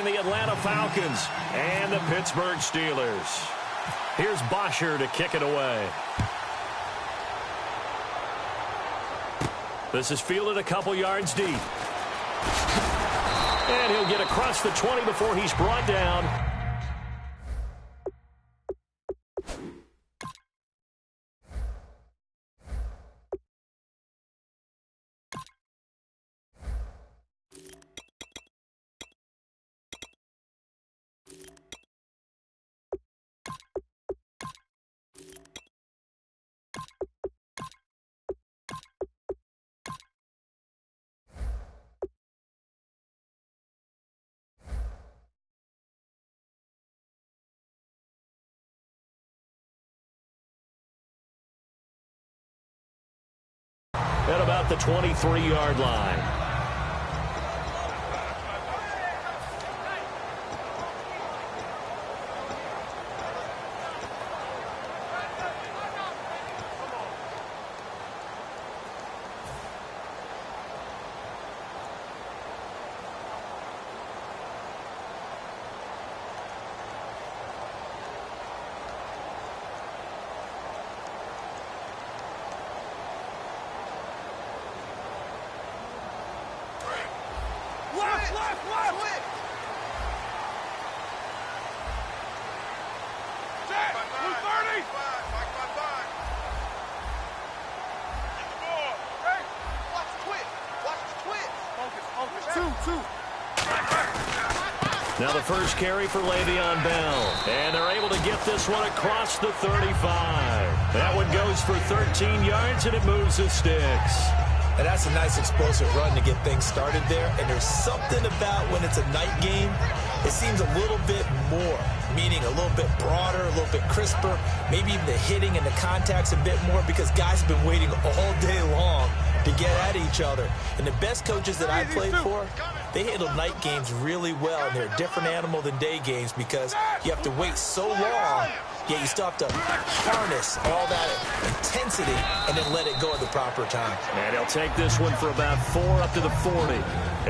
the Atlanta Falcons and the Pittsburgh Steelers. Here's Bosher to kick it away. This is fielded a couple yards deep. And he'll get across the 20 before he's brought down. At about the 23-yard line. Now the first carry for Le'Veon Bell. And they're able to get this one across the 35. That one goes for 13 yards, and it moves the sticks. And that's a nice explosive run to get things started there. And there's something about when it's a night game, it seems a little bit more, meaning a little bit broader, a little bit crisper, maybe even the hitting and the contact's a bit more because guys have been waiting all day long to get at each other. And the best coaches that I played for, they handle night games really well, and they're a different animal than day games because you have to wait so long, yet you still have to harness all that intensity and then let it go at the proper time. And he'll take this one for about 4 up to the 40.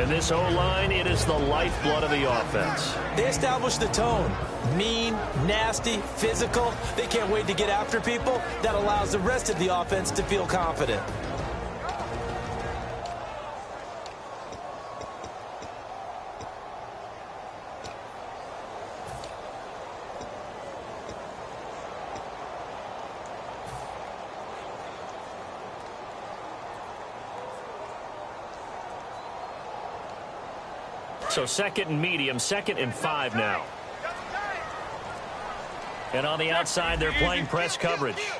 And this O-line, it is the lifeblood of the offense. They establish the tone. Mean, nasty, physical. They can't wait to get after people. That allows the rest of the offense to feel confident. So second and medium, 2nd and 5 now. And on the outside, they're playing press coverage.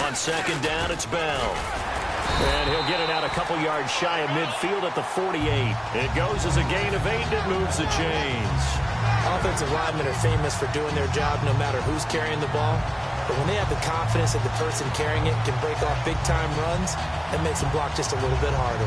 On 2nd down, it's Bell. And he'll get it out a couple yards shy of midfield at the 48. It goes as a gain of 8, and it moves the chains. Offensive linemen are famous for doing their job no matter who's carrying the ball. But when they have the confidence that the person carrying it can break off big-time runs, that makes them block just a little bit harder.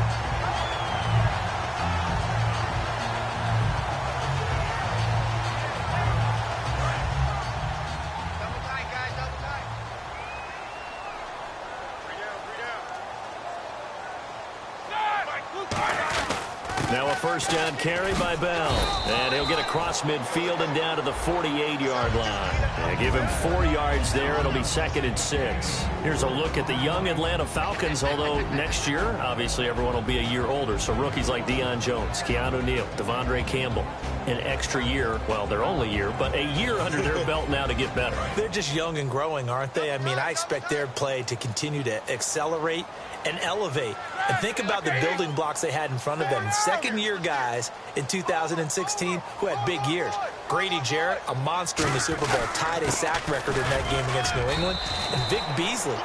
Now a first down carry by Bell. And he'll get across midfield and down to the 48-yard line. And give him 4 yards there. It'll be 2nd and 6. Here's a look at the young Atlanta Falcons, although next year, obviously, everyone will be a year older. So rookies like Deion Jones, Keanu Neal, Devondre Campbell, an extra year. Well, their only year, but a year under their belt now to get better. They're just young and growing, aren't they? I mean, I expect their play to continue to accelerate and elevate. And think about the building blocks they had in front of them. Second-year guys in 2016 who had big years. Grady Jarrett, a monster in the Super Bowl, tied a sack record in that game against New England. And Vic Beasley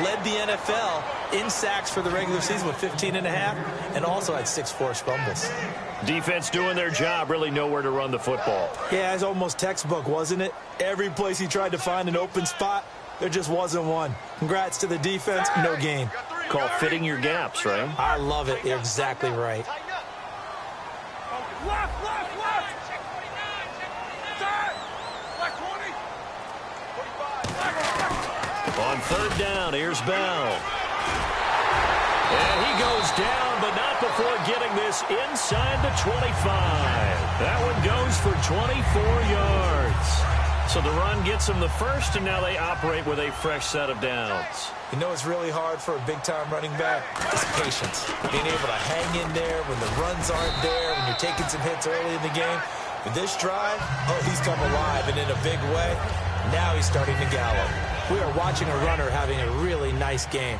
led the NFL in sacks for the regular season with 15.5 and also had 6 forced fumbles. Defense doing their job, really nowhere to run the football. Yeah, it's almost textbook, wasn't it? Every place he tried to find an open spot, there just wasn't one. Congrats to the defense, no gain. Called fitting your gaps, right? I love it. You're exactly right. On 3rd down, here's Bell. And he goes down, but not before getting this inside the 25. That one goes for 24 yards. So the run gets them the first, and now they operate with a fresh set of downs. You know it's really hard for a big-time running back? It's patience. Being able to hang in there when the runs aren't there, when you're taking some hits early in the game. With this drive, oh, he's come alive and in a big way. Now he's starting to gallop. We are watching a runner having a really nice game.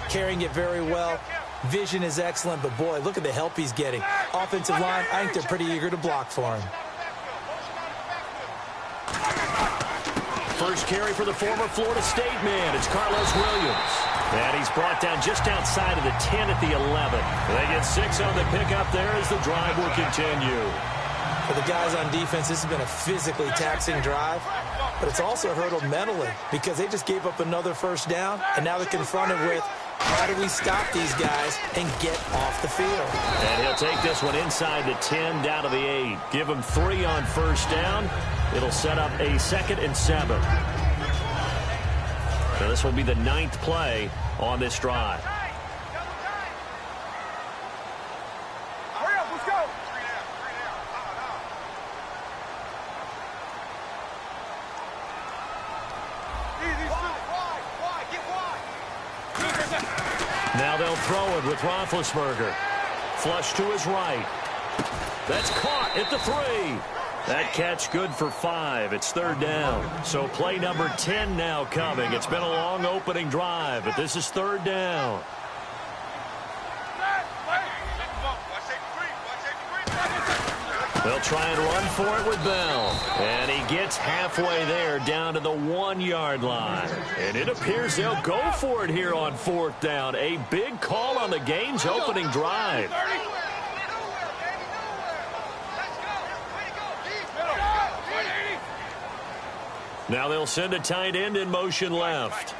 Carrying it very well. Vision is excellent, but boy, look at the help he's getting. Offensive line, I think they're pretty eager to block for him. First carry for the former Florida State man. It's Carlos Williams. And he's brought down just outside of the 10 at the 11. They get 6 on the pickup there as the drive will continue. For the guys on defense, this has been a physically taxing drive, but it's also hurdled mentally because they just gave up another first down, and now they're confronted with how do we stop these guys and get off the field? And he'll take this one inside the 10 down to the 8. Give him 3 on first down. It'll set up a 2nd and 7. So this will be the 9th play on this drive. Now they'll throw it with Roethlisberger. Flush to his right. That's caught at the 3. That catch good for 5. It's 3rd down. So play number 10 now coming. It's been a long opening drive, but this is 3rd down. They'll try and run for it with Bell. And he gets halfway there down to the 1-yard line. And it appears they'll go for it here on 4th down. A big call on the game's opening drive. Now they'll send a tight end in motion left.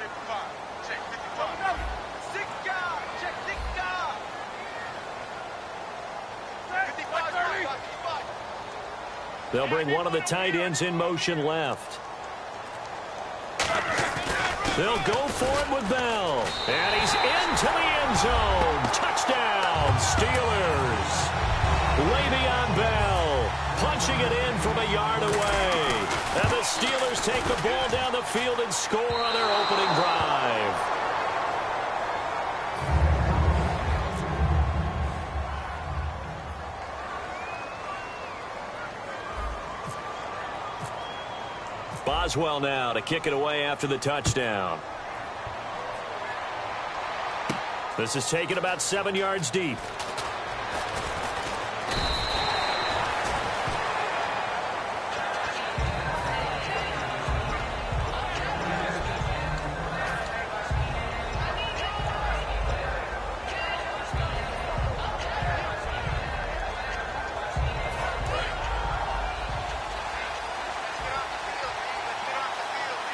They'll bring one of the tight ends in motion left. They'll go for it with Bell. And he's into the end zone. Touchdown, Steelers. Way beyond Bell. Punching it in from a yard away. And the Steelers take the ball down the field and score on their opening drive. Boswell now to kick it away after the touchdown. This is taken about 7 yards deep.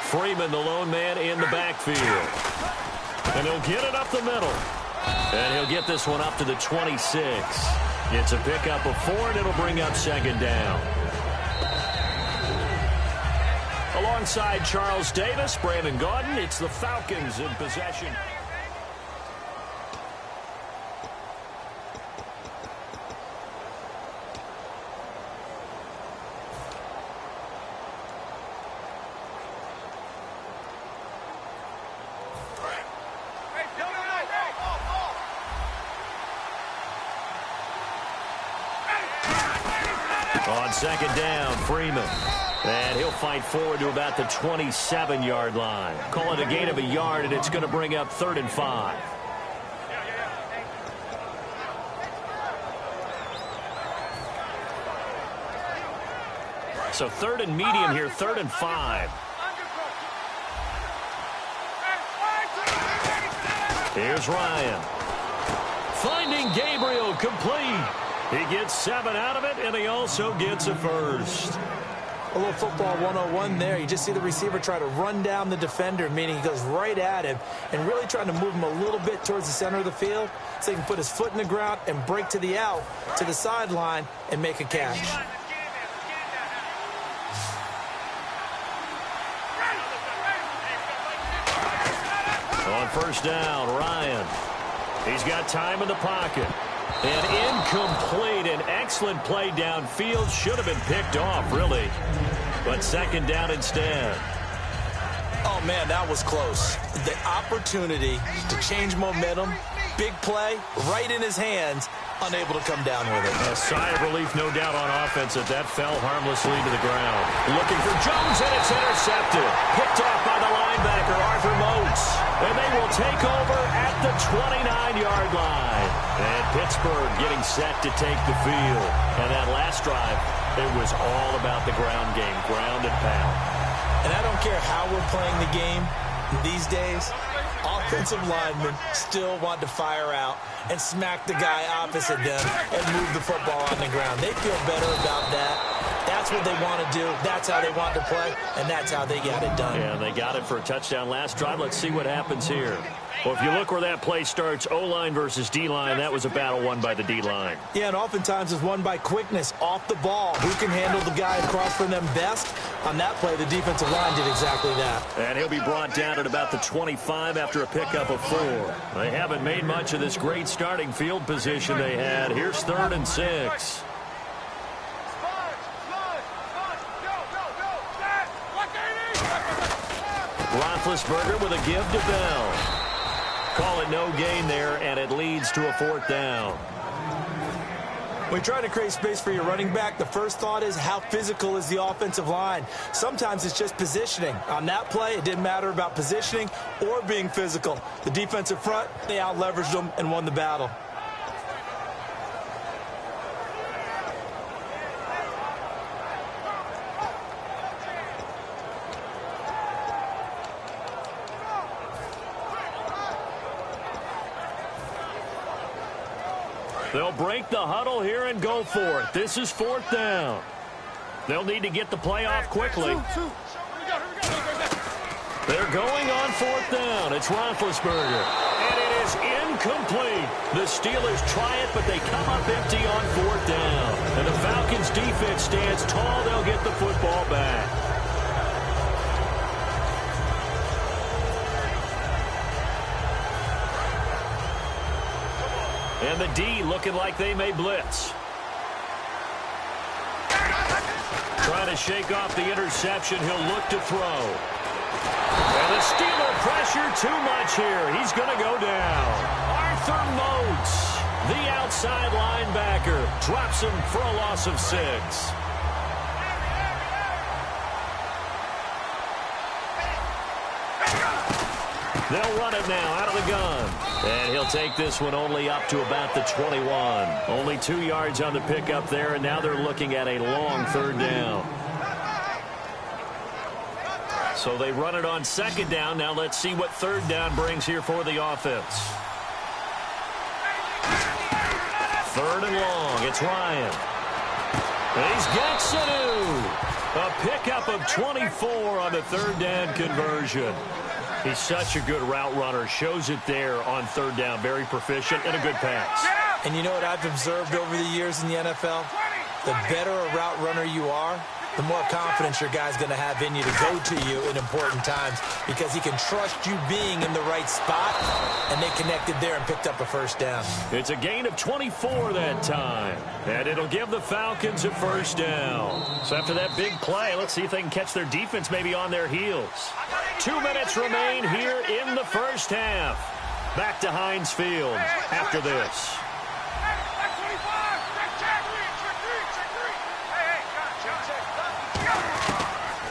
Freeman, the lone man in the backfield. And he'll get it up the middle. And he'll get this one up to the 26. It's a pickup of 4, and it'll bring up 2nd down. Alongside Charles Davis, Brandon Gaudin, it's the Falcons in possession. On 2nd down, Freeman. And he'll fight forward to about the 27-yard line. Call it a gain of a yard, and it's going to bring up 3rd and 5. So 3rd and medium here, 3rd and 5. Here's Ryan. Finding Gabriel complete. He gets 7 out of it, and he also gets a first. A little football 101 there. You just see the receiver try to run down the defender, meaning he goes right at him and really trying to move him a little bit towards the center of the field so he can put his foot in the ground and break to the out, to the sideline, and make a catch. On 1st down, Ryan. He's got time in the pocket. And incomplete. An excellent play downfield. Should have been picked off, really. But second down instead. Oh, man, that was close. The opportunity to change momentum, big play, right in his hands, unable to come down with it. A sigh of relief, no doubt, on offense that fell harmlessly to the ground. Looking for Jones, and it's intercepted. Picked off by the linebacker, Arthur Moats. And they will take over at the 29-yard line. And Pittsburgh getting set to take the field. And that last drive, it was all about the ground game, ground and pound. And I don't care how we're playing the game these days, offensive linemen still want to fire out and smack the guy opposite them and move the football on the ground. They feel better about that. That's what they want to do. That's how they want to play, and that's how they got it done. Yeah, they got it for a touchdown last drive. Let's see what happens here. Well, if you look where that play starts, O-line versus D-line, that was a battle won by the D-line. Yeah, and oftentimes it's won by quickness off the ball. Who can handle the guy across from them best? On that play, the defensive line did exactly that. And he'll be brought down at about the 25 after a pickup of 4. They haven't made much of this great starting field position they had. Here's 3rd and 6. Roethlisberger with a give to Bell. Call it no gain there, and it leads to a 4th down. When you try to create space for your running back, the first thought is how physical is the offensive line. Sometimes it's just positioning. On that play, it didn't matter about positioning or being physical. The defensive front, they out-leveraged them and won the battle. They'll break the huddle here and go for it. This is 4th down. They'll need to get the play off quickly. They're going on 4th down. It's Roethlisberger. And it is incomplete. The Steelers try it, but they come up empty on 4th down. And the Falcons' defense stands tall. They'll get the football back. And the D looking like they may blitz. Trying to shake off the interception. He'll look to throw. And the Steeler pressure too much here. He's going to go down. Arthur Moats, the outside linebacker, drops him for a loss of 6. They'll run it now out of the gun. And he'll take this one only up to about the 21. Only 2 yards on the pickup there, and now they're looking at a long 3rd down. So they run it on 2nd down. Now let's see what 3rd down brings here for the offense. 3rd and long. It's Ryan. And he's got Sanu. A pickup of 24 on the 3rd down conversion. He's such a good route runner. Shows it there on 3rd down. Very proficient and a good pass. And you know what I've observed over the years in the NFL? The better a route runner you are, the more confidence your guy's going to have in you to go to you in important times because he can trust you being in the right spot, and they connected there and picked up a 1st down. It's a gain of 24 that time, and it'll give the Falcons a 1st down. So after that big play, let's see if they can catch their defense maybe on their heels. 2 minutes remain here in the 1st half. Back to Heinz Field after this.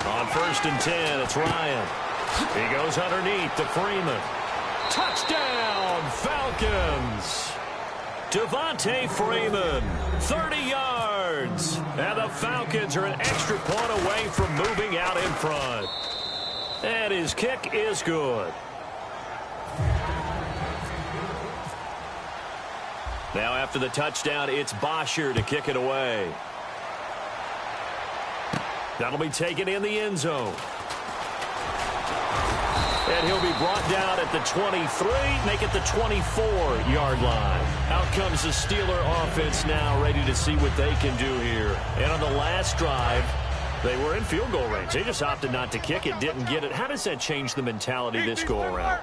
On 1st and 10, it's Ryan. He goes underneath to Freeman. Touchdown, Falcons! Devontae Freeman, 30 yards. And the Falcons are an extra point away from moving out in front. And his kick is good. Now after the touchdown, it's Bosher to kick it away. That'll be taken in the end zone. And he'll be brought down at the 23, make it the 24-yard line. Out comes the Steeler offense now, ready to see what they can do here. And on the last drive, they were in field goal range. They just opted not to kick it, didn't get it. How does that change the mentality this go-around?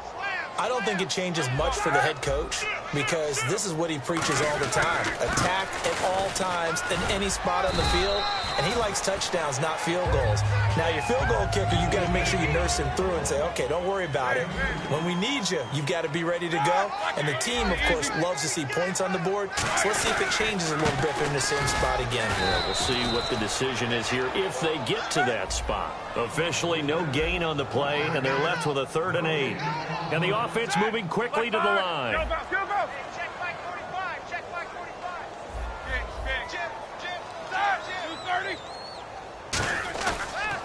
I don't think it changes much for the head coach because this is what he preaches all the time. Attack at all times in any spot on the field, and he likes touchdowns, not field goals. Now, your field goal kicker, you got to make sure you nurse him through and say, okay, don't worry about it. When we need you, you've got to be ready to go. And the team, of course, loves to see points on the board. So let's see if it changes a little bit if they're in the same spot again. Yeah, we'll see what the decision is here if they get to that spot. Officially, no gain on the play, and they're left with a 3rd and 8. And the offense moving quickly to the line. Check back 45. Check back 45. Jim. 230.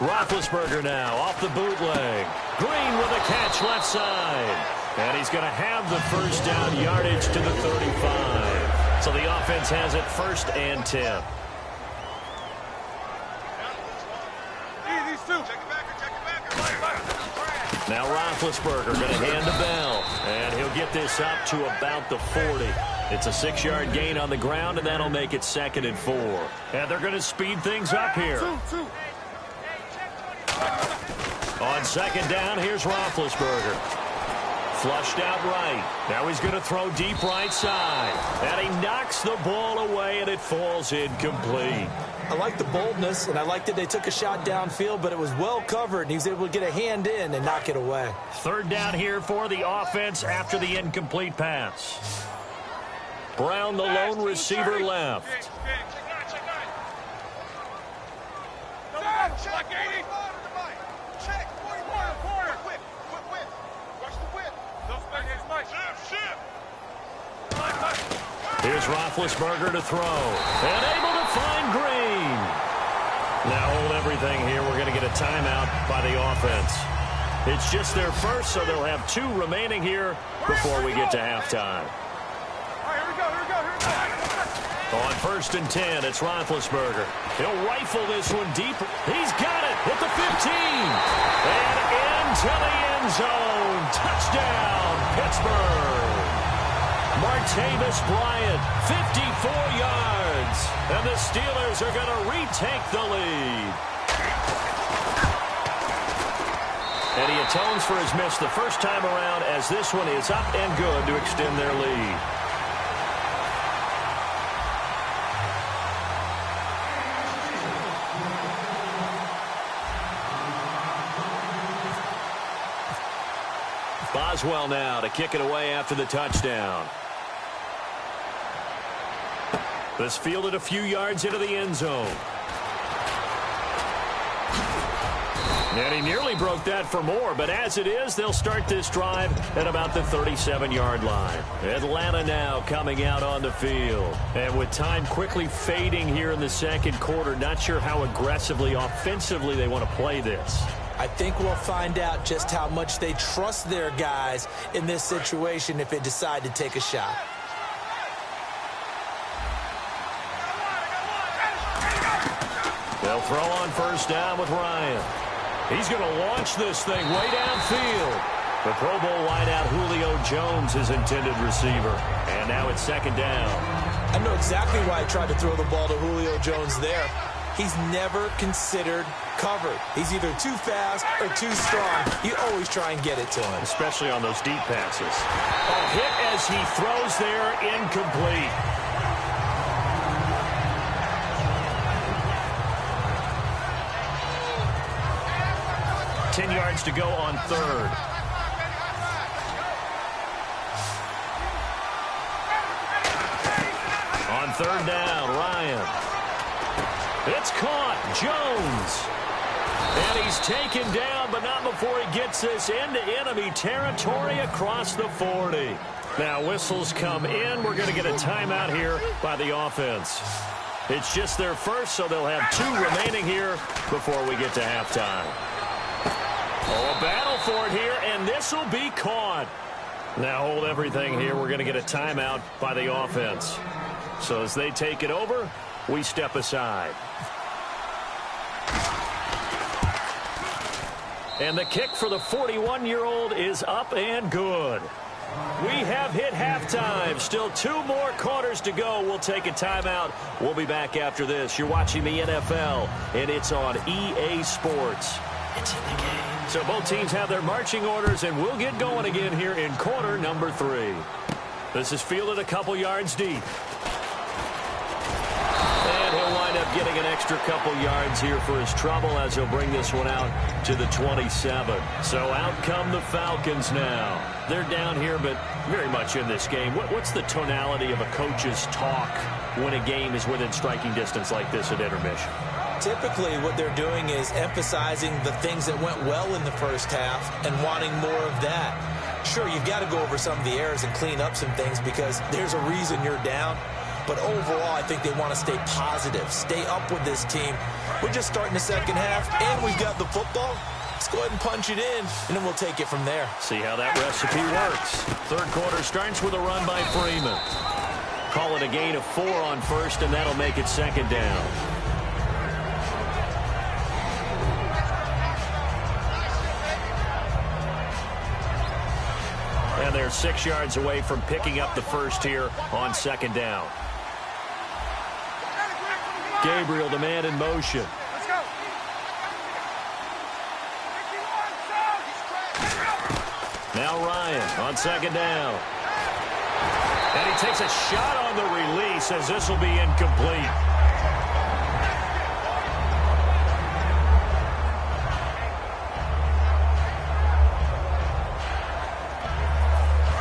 Roethlisberger now off the bootleg. Green with a catch left side. And he's going to have the first down yardage to the 35. So the offense has it 1st and 10. Now Roethlisberger going to hand to Bell, and he'll get this up to about the 40. It's a 6-yard gain on the ground, and that'll make it 2nd and 4. And they're going to speed things up here. On 2nd down, here's Roethlisberger. Flushed out right. Now he's going to throw deep right side. And he knocks the ball away, and it falls incomplete. I like the boldness, and I like that they took a shot downfield, but it was well covered, and he was able to get a hand in and knock it away. 3rd down here for the offense after the incomplete pass. Brown, the lone receiver, left. Here's Roethlisberger to throw. And able to find Green. Now hold everything here. We're going to get a timeout by the offense. It's just their first, so they'll have 2 remaining here before we get to halftime. On 1st and 10, it's Roethlisberger. He'll rifle this one deep. He's got it at the 15. And into the end zone. Touchdown, Pittsburgh. Martavis Bryant, 54 yards. And the Steelers are going to retake the lead. And he atones for his miss the first time around as this one is up and good to extend their lead. Boswell now to kick it away after the touchdown. This fielded a few yards into the end zone. And he nearly broke that for more, but as it is, they'll start this drive at about the 37-yard line. Atlanta now coming out on the field. And with time quickly fading here in the 2nd quarter, not sure how aggressively, offensively they want to play this. I think we'll find out just how much they trust their guys in this situation if they decide to take a shot. They'll throw on 1st down with Ryan. He's going to launch this thing way downfield. The Pro Bowl wideout Julio Jones is intended receiver. And now it's 2nd down. I know exactly why I tried to throw the ball to Julio Jones there. He's never considered covered. He's either too fast or too strong. You always try and get it to him. Especially on those deep passes. A hit as he throws there, incomplete. Yards to go on 3rd. On 3rd down, Ryan. It's caught. Jones. And he's taken down, but not before he gets this into enemy territory across the 40. Now whistles come in. We're going to get a timeout here by the offense. It's just their first, so they'll have 2 remaining here before we get to halftime. Oh, a battle for it here, and this will be caught. Now hold everything here. We're going to get a timeout by the offense. So as they take it over, we step aside. And the kick for the 41-year-old is up and good. We have hit halftime. Still 2 more quarters to go. We'll take a timeout. We'll be back after this. You're watching the NFL, and it's on EA Sports. It's in the game. So both teams have their marching orders, and we'll get going again here in quarter number 3. This is fielded a couple yards deep. And he'll wind up getting an extra couple yards here for his trouble as he'll bring this one out to the 27. So out come the Falcons now. They're down here, but very much in this game. What's the tonality of a coach's talk when a game is within striking distance like this at intermission? Typically, what they're doing is emphasizing the things that went well in the first half and wanting more of that. Sure, you've got to go over some of the errors and clean up some things because there's a reason you're down. But overall, I think they want to stay positive, stay up with this team. We're just starting the second half, and we've got the football. Let's go ahead and punch it in, and then we'll take it from there. See how that recipe works. Third quarter starts with a run by Freeman. Call it a gain of 4 on first, and that'll make it second down. And they're 6 yards away from picking up the first here on second down. Gabriel, the man in motion. Let's go. Now Ryan on second down. And he takes a shot on the release as this will be incomplete.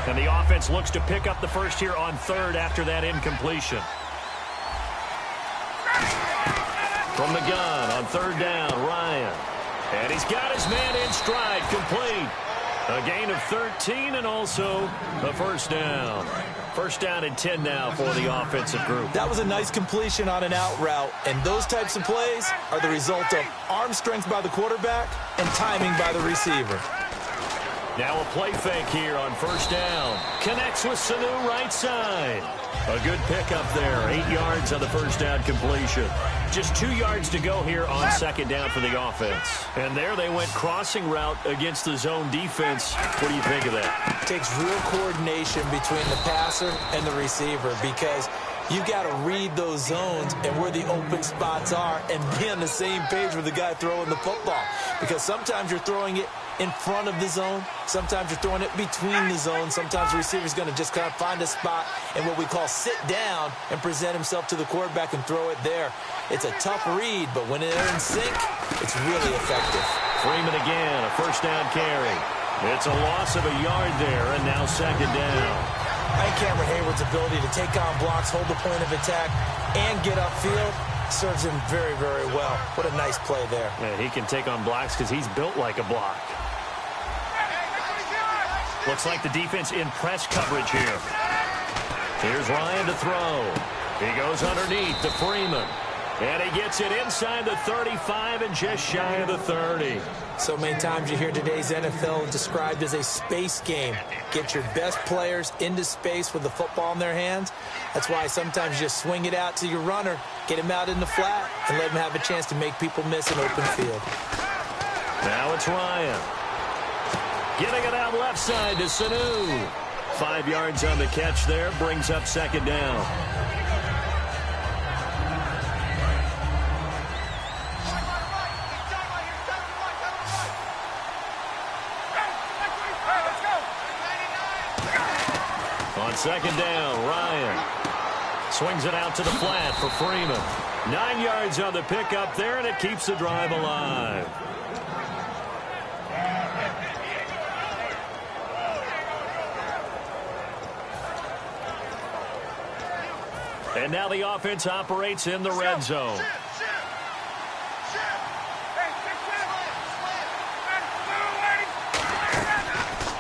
And the offense looks to pick up the first here on third after that incompletion. From the gun on third down, Ryan. And he's got his man in stride, complete. A gain of 13 and also a first down. First down and 10 now for the offensive group. That was a nice completion on an out route, and those types of plays are the result of arm strength by the quarterback and timing by the receiver. Now a play fake here on first down. Connects with Sanu right side. A good pickup there. 8 yards on the first down completion. Just 2 yards to go here on second down for the offense. And there they went crossing route against the zone defense. What do you think of that? It takes real coordination between the passer and the receiver because you got to read those zones and where the open spots are and be on the same page with the guy throwing the football. Because sometimes you're throwing it in front of the zone. Sometimes you're throwing it between the zones. Sometimes the receiver's going to just kind of find a spot and what we call sit down and present himself to the quarterback and throw it there. It's a tough read, but when they're in sync, it's really effective. Freeman again, a first down carry. It's a loss of a yard there, and now second down. I think Cameron Hayward's ability to take on blocks, hold the point of attack, and get upfield serves him very, very well. What a nice play there. Yeah, he can take on blocks because he's built like a block. Looks like the defense in press coverage here. Here's Ryan to throw. He goes underneath to Freeman. And he gets it inside the 35 and just shy of the 30. So many times you hear today's NFL described as a space game. Get your best players into space with the football in their hands. That's why sometimes you just swing it out to your runner, get him out in the flat, and let him have a chance to make people miss an open field. Now it's Ryan. Getting it out left side to Sanu. 5 yards on the catch there, brings up second down. On second down, Ryan swings it out to the flat for Freeman. 9 yards on the pickup there, and it keeps the drive alive. And now the offense operates in the red zone.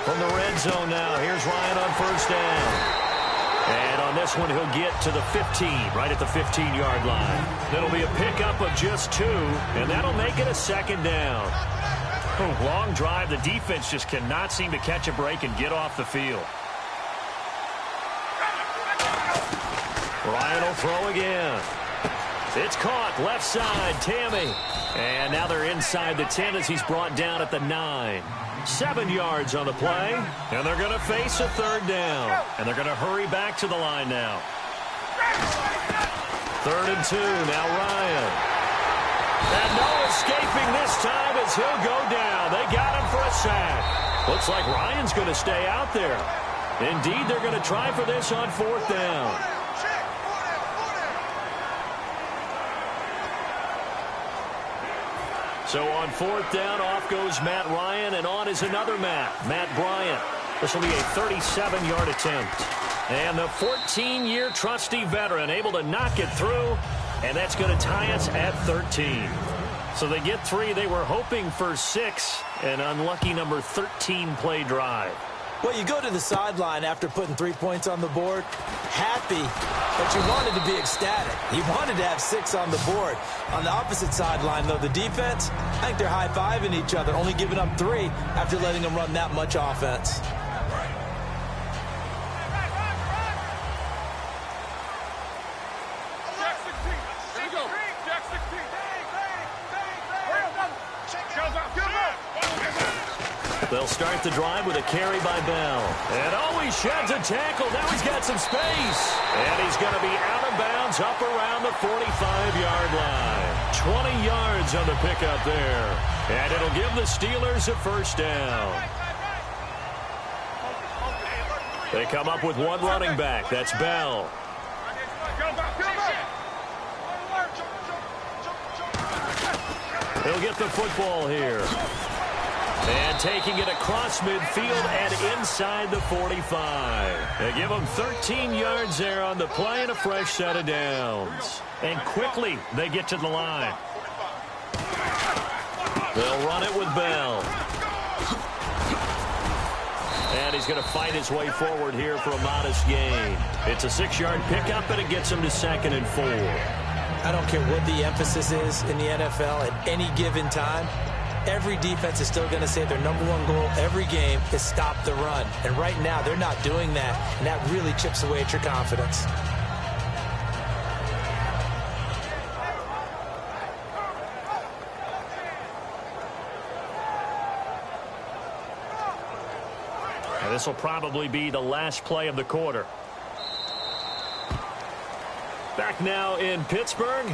From the red zone now, here's Ryan on first down. And on this one, he'll get to the 15, right at the 15-yard line. That'll be a pickup of just 2, and that'll make it a second down. Long drive. The defense just cannot seem to catch a break and get off the field. Ryan will throw again. It's caught left side, Tammy. And now they're inside the 10 as he's brought down at the 9. 7 yards on the play, and they're going to face a third down. And they're going to hurry back to the line now. 3rd and 2, now Ryan. And no escaping this time as as he'll go down. They got him for a sack. Looks like Ryan's going to stay out there. Indeed, they're going to try for this on 4th down. So on 4th down, off goes Matt Ryan, and on is another Matt Bryant. This will be a 37-yard attempt. And the 14-year trusty veteran able to knock it through, and that's going to tie us at 13. So they get 3. They were hoping for 6, an unlucky number 13 play drive. Well, you go to the sideline after putting 3 points on the board, happy, but you wanted to be ecstatic. You wanted to have 6 on the board. On the opposite sideline, though, the defense, I think they're high-fiving each other, only giving up 3 after letting them run that much offense. They'll start the drive with a carry by Bell. And he sheds a tackle. Now he's got some space. And he's going to be out of bounds up around the 45-yard line. 20 yards on the pickup there. And it'll give the Steelers a 1st down. They come up with one running back. That's Bell. He'll get the football here. And taking it across midfield and inside the 45. They give them 13 yards there on the play and a fresh set of downs. And quickly they get to the line. They'll run it with Bell. And he's going to fight his way forward here for a modest gain. It's a 6-yard pickup, and it gets him to 2nd and 4. I don't care what the emphasis is in the NFL at any given time. Every defense is still going to say their number 1 goal every game is stop the run. And right now, they're not doing that, and that really chips away at your confidence. And this will probably be the last play of the quarter. Back now in Pittsburgh.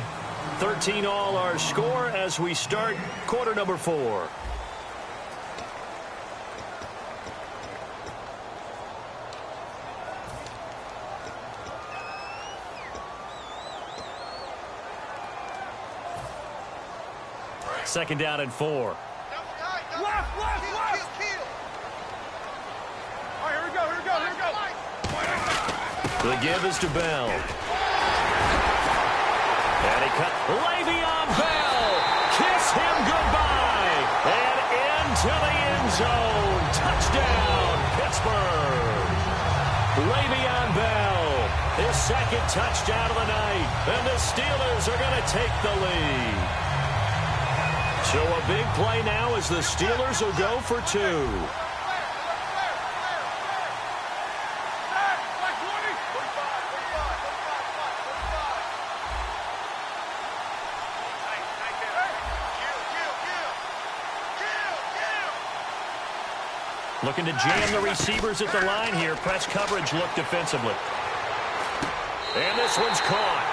13 all our score as we start quarter number 4. Second down and 4. Left. All right, here we go. The give is to Bell. And he cut Le'Veon Bell. Kiss him goodbye. And into the end zone. Touchdown, Pittsburgh. Le'Veon Bell, his 2nd touchdown of the night. And the Steelers are going to take the lead. So a big play now as the Steelers will go for 2. Looking to jam the receivers at the line here. Press coverage look defensively. And this one's caught.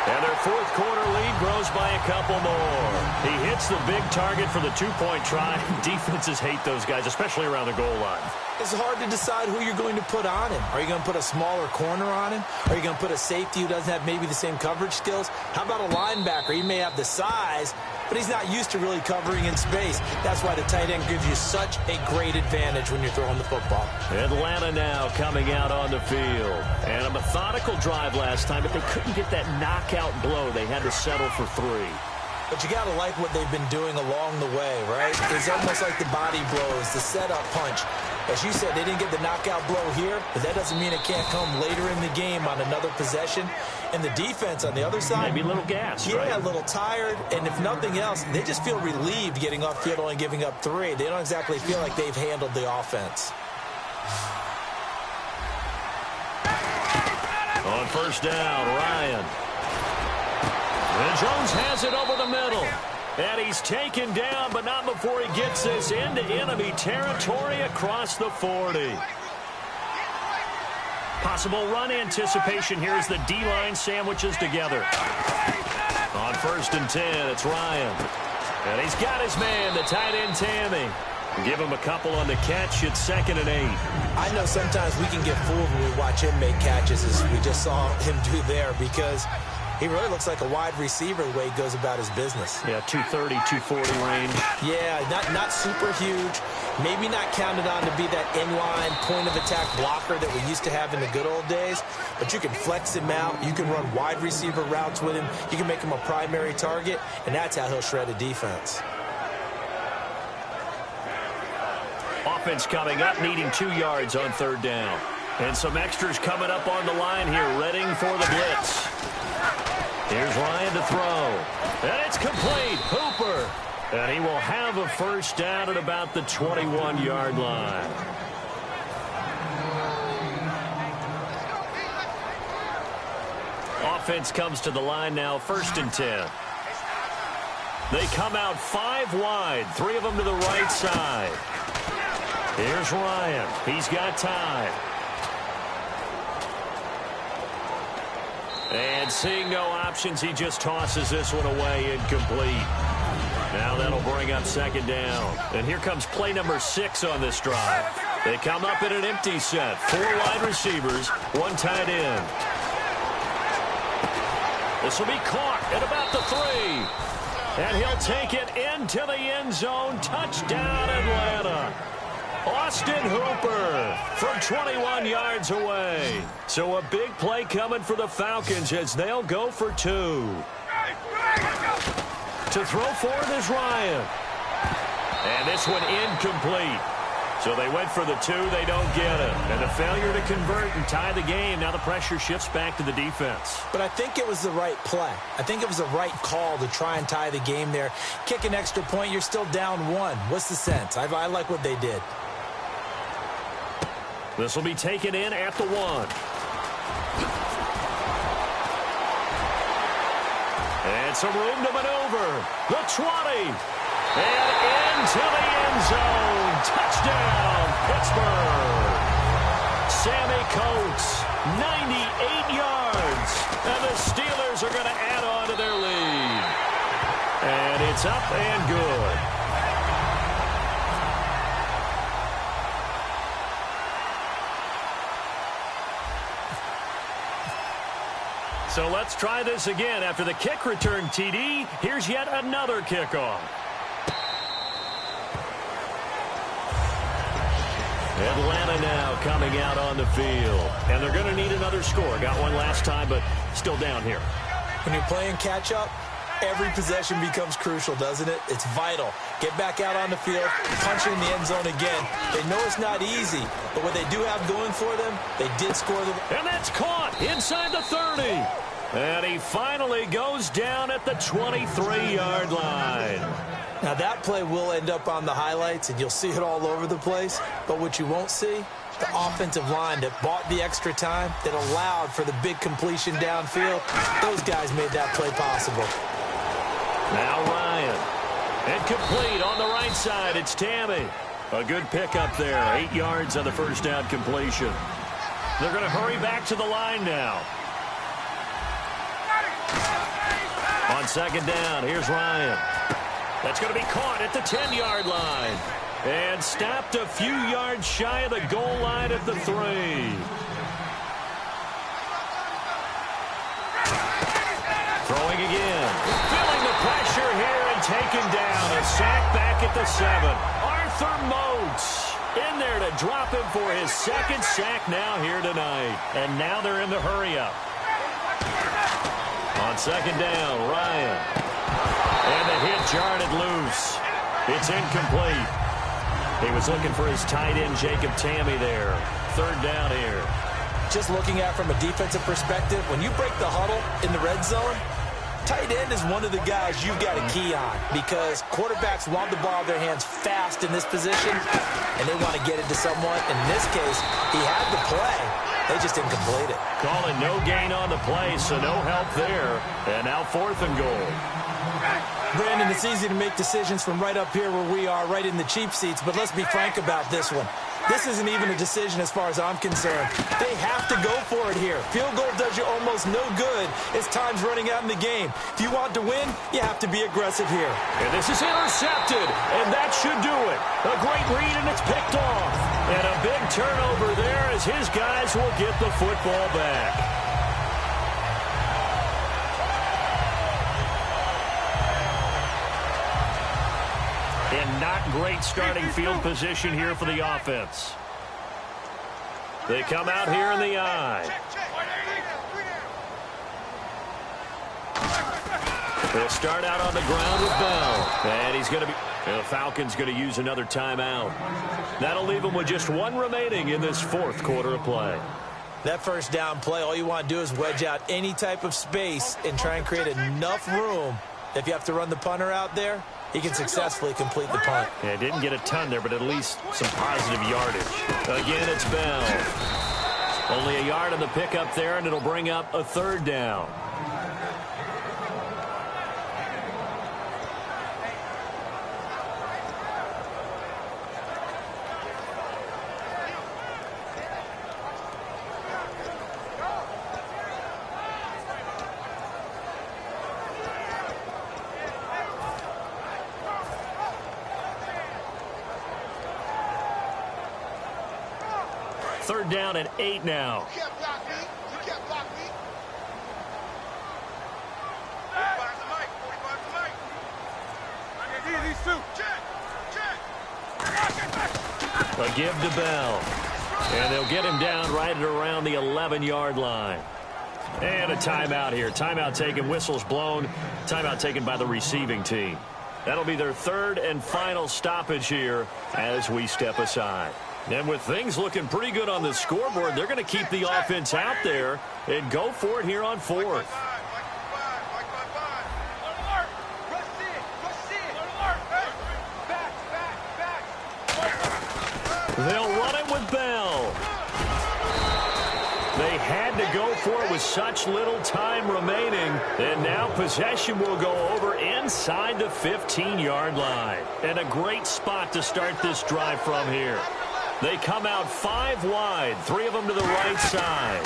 And their 4th quarter lead grows by a couple more. He hits the big target for the 2-point try. Defenses hate those guys, especially around the goal line. It's hard to decide who you're going to put on him. Are you going to put a smaller corner on him? Are you going to put a safety who doesn't have maybe the same coverage skills? How about a linebacker? He may have the size, but he's not used to really covering in space. That's why the tight end gives you such a great advantage when you're throwing the football. Atlanta now coming out on the field. And a methodical drive last time, but they couldn't get that knockout blow. They had to settle for 3. But you got to like what they've been doing along the way, right? It's almost like the body blows, the setup punch. As you said, they didn't get the knockout blow here, but that doesn't mean it can't come later in the game on another possession. And the defense on the other side, maybe a little gassed, right? Yeah, a little tired. And if nothing else, they just feel relieved getting off field only giving up 3. They don't exactly feel like they've handled the offense. On 1st down, Ryan. And Jones has it over the middle. And he's taken down, but not before he gets this into enemy territory across the 40. Possible run anticipation here as the D-line sandwiches together. On 1st and 10, it's Ryan. And he's got his man, the tight end, Tammy. Give him a couple on the catch. It's 2nd and 8. I know sometimes we can get fooled when we watch him make catches, as we just saw him do there, because he really looks like a wide receiver the way he goes about his business. Yeah, 230, 240 range. Yeah, not super huge. Maybe not counted on to be that inline point-of-attack blocker that we used to have in the good old days, but you can flex him out. You can run wide receiver routes with him. You can make him a primary target, and that's how he'll shred a defense. Offense coming up, needing 2 yards on 3rd down. And some extras coming up on the line here, readying for the blitz. Here's Ryan to throw. And it's complete. Hooper. And he will have a 1st down at about the 21-yard line. Offense comes to the line now, 1st and 10. They come out 5 wide, 3 of them to the right side. Here's Ryan. He's got time. And seeing no options, he just tosses this one away, incomplete. Now that'll bring up 2nd down. And here comes play number 6 on this drive. They come up in an empty set. 4 wide receivers, 1 tight end. This will be caught at about the 3. And he'll take it into the end zone. Touchdown, Atlanta. Austin Hooper from 21 yards away. So a big play coming for the Falcons as they'll go for 2. To throw forward is Ryan. And this one incomplete. So they went for the 2. They don't get it. And a failure to convert and tie the game. Now the pressure shifts back to the defense. But I think it was the right play. I think it was the right call to try and tie the game there. Kick an extra point, you're still down 1. What's the sense? I like what they did. This will be taken in at the 1. And some room to maneuver. The 20. And into the end zone. Touchdown, Pittsburgh. Sammy Coates, 98 yards. And the Steelers are going to add on to their lead. And it's up and good. So let's try this again. After the kick return TD, here's yet another kickoff. Atlanta now coming out on the field. And they're going to need another score. Got one last time, but still down here. When you're playing catch-up, every possession becomes crucial, doesn't it? It's vital. Get back out on the field, punch in the end zone again. They know it's not easy, but what they do have going for them, they did score the... And that's caught inside the 30. And he finally goes down at the 23-yard line. Now that play will end up on the highlights, and you'll see it all over the place. But what you won't see, the offensive line that bought the extra time, that allowed for the big completion downfield. Those guys made that play possible. Now Ryan. And complete on the right side. It's Tammy. A good pickup there. 8 yards on the 1st down completion. They're going to hurry back to the line now. On 2nd down, here's Ryan. That's going to be caught at the 10-yard line. And stopped a few yards shy of the goal line at the 3. Throwing again. Feeling the pressure here and taken down. A sack back at the 7. Arthur Moats in there to drop him for his 2nd sack now here tonight. And now they're in the hurry-up. On 2nd down, Ryan. And the hit jarred it loose. It's incomplete. He was looking for his tight end, Jacob Tammy there. 3rd down here. Just looking at it from a defensive perspective, when you break the huddle in the red zone, tight end is one of the guys you've got to key on because quarterbacks want the ball in their hands fast in this position, and they want to get it to someone. In this case, he had the play. They just didn't complete it. Calling no gain on the play, so no help there. And now 4th and goal. Brandon, it's easy to make decisions from right up here where we are, right in the cheap seats, but let's be frank about this one. This isn't even a decision as far as I'm concerned. They have to go for it here. Field goal does you almost no good as time's running out in the game. If you want to win, you have to be aggressive here. And this is intercepted, and that should do it. A great read, and it's picked off. And a big turnover there as his guys will get the football back. And not great starting field position here for the offense. They come out here in the eye. They'll start out on the ground with Bell. And he's going to be... The Falcons going to use another timeout. That'll leave them with just one remaining in this fourth quarter of play. That first down play, all you want to do is wedge out any type of space and try and create enough room. If you have to run the punter out there, he can successfully complete the punt. Yeah, didn't get a ton there, but at least some positive yardage. Again, it's Bell. Only a yard on the pickup there, and it'll bring up a third down. Third down and 8 now. You can't block me. You can't block me. 45's the mic. 45's the mic. I can these two. Check. A give to Bell. And they'll get him down right at around the 11-yard line. And a timeout here. Timeout taken. Whistles blown. Timeout taken by the receiving team. That'll be their third and final stoppage here as we step aside. And with things looking pretty good on the scoreboard, they're going to keep the offense out there and go for it here on fourth. They'll run it with Bell. They had to go for it with such little time remaining. And now possession will go over inside the 15-yard line. And a great spot to start this drive from here. They come out 5 wide, 3 of them to the right side.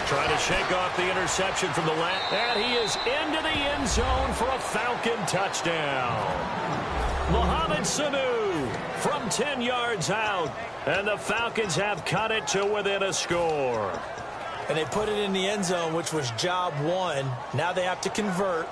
Trying to shake off the interception from the left. And he is into the end zone for a Falcon touchdown. Mohamed Sanu from 10 yards out. And the Falcons have cut it to within a score. And they put it in the end zone, which was job one. Now they have to convert.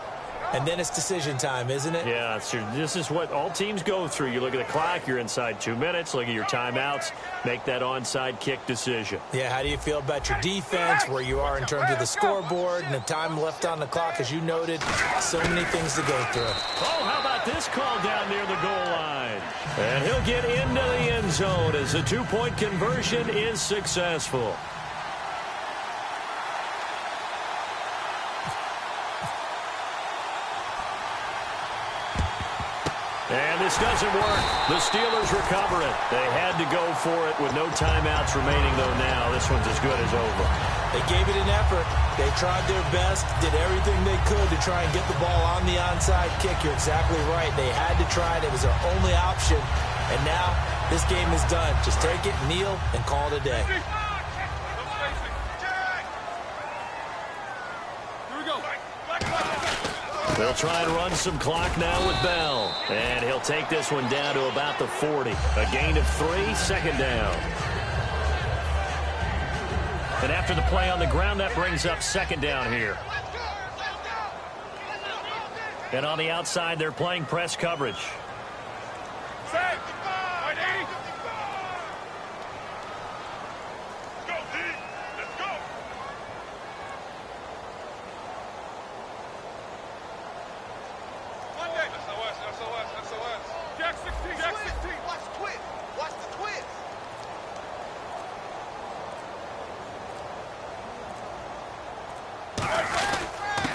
And then it's decision time, isn't it? Yeah, this is what all teams go through. You look at the clock, you're inside 2 minutes, look at your timeouts, make that onside kick decision. Yeah, how do you feel about your defense, where you are in terms of the scoreboard, and the time left on the clock, as you noted, so many things to go through. Oh, how about this call down near the goal line? And he'll get into the end zone as the 2-point conversion is successful. And this doesn't work. The Steelers recover it. They had to go for it with no timeouts remaining, though now. This one's as good as over. They gave it an effort. They tried their best, did everything they could to try and get the ball on the onside kick. You're exactly right. They had to try it. It was their only option. And now this game is done. Just take it, kneel, and call it a day. They'll try and run some clock now with Bell. And he'll take this one down to about the 40. A gain of 3, second down. And after the play on the ground, that brings up second down here. And on the outside, they're playing press coverage.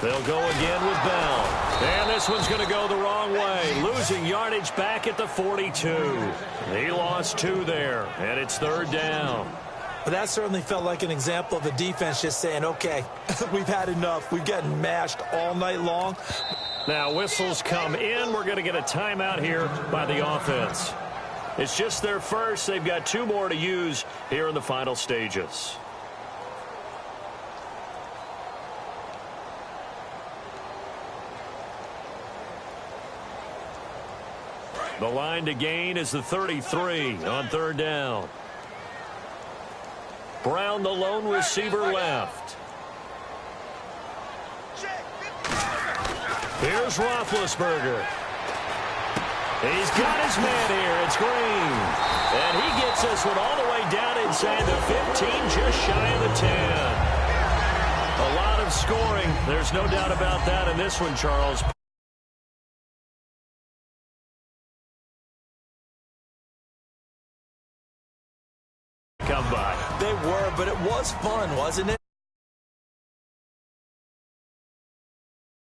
They'll go again with Bell. And this one's going to go the wrong way. Losing yardage back at the 42. He lost 2 there, and it's third down. But that certainly felt like an example of the defense just saying, okay, we've had enough. We've gotten mashed all night long. Now whistles come in. We're going to get a timeout here by the offense. It's just their first. They've got 2 more to use here in the final stages. The line to gain is the 33 on 3rd down. Brown, the lone receiver left. Here's Roethlisberger. He's got his man here. It's Green. And he gets this one all the way down inside the 15, just shy of the 10. A lot of scoring. There's no doubt about that in this one, Charles. Come by. They were, but it was fun, wasn't it?